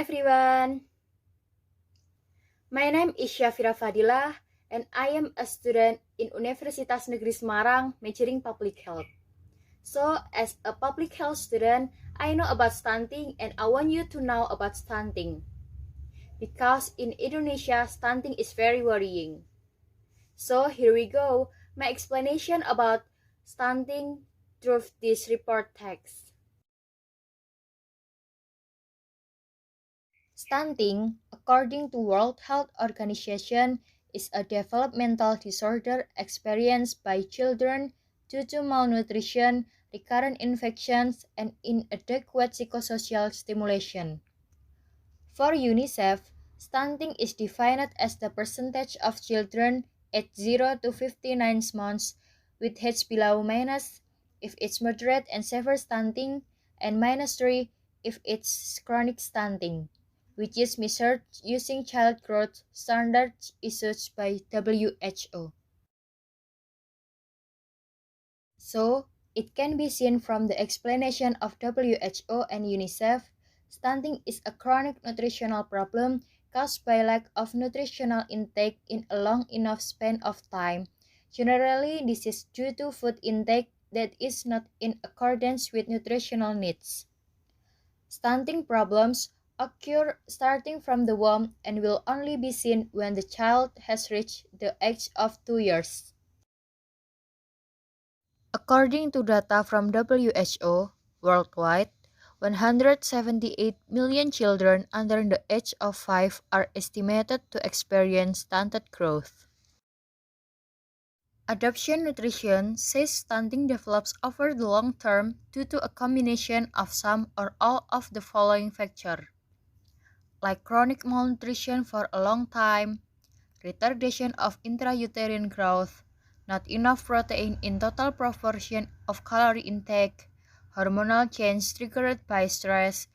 everyone, my name is Syafira Fadilah and I am a student in Universitas Negeri Semarang majoring public health. So, as a public health student, I know about stunting and I want you to know about stunting. Because in Indonesia, stunting is very worrying. So, here we go, my explanation about stunting through this report text. Stunting, according to World Health Organization, is a developmental disorder experienced by children due to malnutrition, recurrent infections, and inadequate psychosocial stimulation. For UNICEF, stunting is defined as the percentage of children aged 0 to 59 months with age below minus if it's moderate and severe stunting, and minus 3 if it's chronic stunting, which is measured using child growth standards issued by WHO. So, it can be seen from the explanation of WHO and UNICEF, stunting is a chronic nutritional problem caused by lack of nutritional intake in a long enough span of time. Generally, this is due to food intake that is not in accordance with nutritional needs. Stunting problems occur starting from the womb and will only be seen when the child has reached the age of 2 years. According to data from WHO, worldwide, 178 million children under the age of 5 are estimated to experience stunted growth. Adoption nutrition says stunting develops over the long term due to a combination of some or all of the following factors, like chronic malnutrition for a long time, retardation of intrauterine growth, not enough protein in total proportion of calorie intake, hormonal change triggered by stress,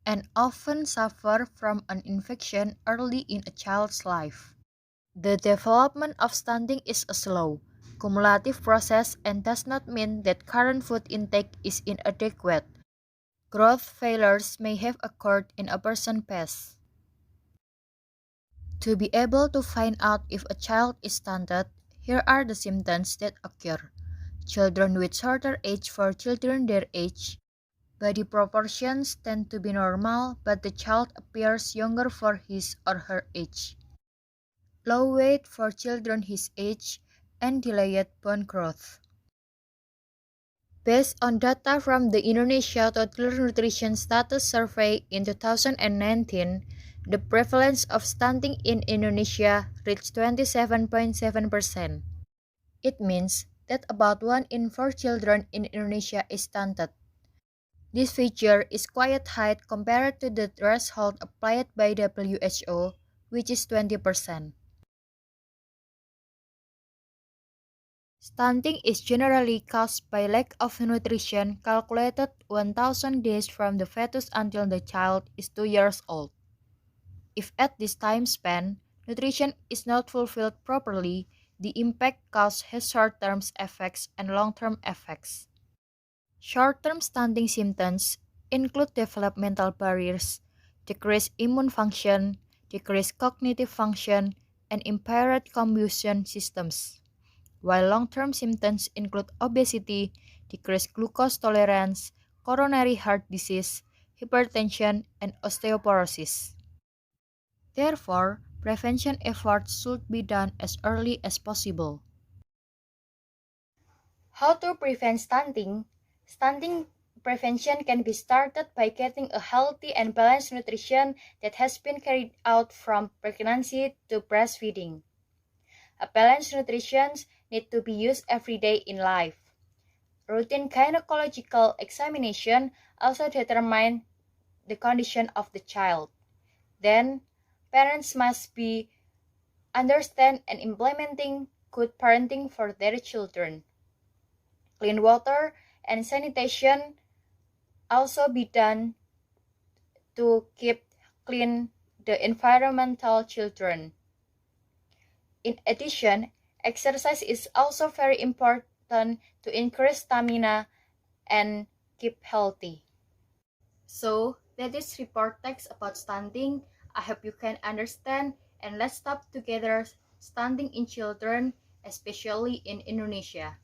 and often suffer from an infection early in a child's life. The development of stunting is a slow, cumulative process and does not mean that current food intake is inadequate. Growth failures may have occurred in a person's past. To be able to find out if a child is stunted, here are the symptoms that occur. Children with shorter age for children their age. Body proportions tend to be normal, but the child appears younger for his or her age. Low weight for children his age, and delayed bone growth. Based on data from the Indonesia Toddler Nutrition Status Survey in 2019, the prevalence of stunting in Indonesia reached 27.7%. It means that about 1 in 4 children in Indonesia is stunted. This figure is quite high compared to the threshold applied by WHO, which is 20%. Stunting is generally caused by lack of nutrition calculated 1,000 days from the fetus until the child is 2 years old. If at this time span, nutrition is not fulfilled properly, the impact cause has short-term effects and long-term effects. Short-term stunting symptoms include developmental barriers, decreased immune function, decreased cognitive function, and impaired combustion systems, while long-term symptoms include obesity, decreased glucose tolerance, coronary heart disease, hypertension, and osteoporosis. Therefore, prevention efforts should be done as early as possible. How to prevent stunting? Stunting prevention can be started by getting a healthy and balanced nutrition that has been carried out from pregnancy to breastfeeding. A balanced nutrition needs to be used every day in life. Routine gynecological examination also determine the condition of the child. Then, parents must be understand and implementing good parenting for their children. Clean water and sanitation also be done to keep clean the environmental children. In addition, exercise is also very important to increase stamina and keep healthy. So, That is report text about stunting. I hope you can understand, and let's stop together stunting in children, especially in Indonesia.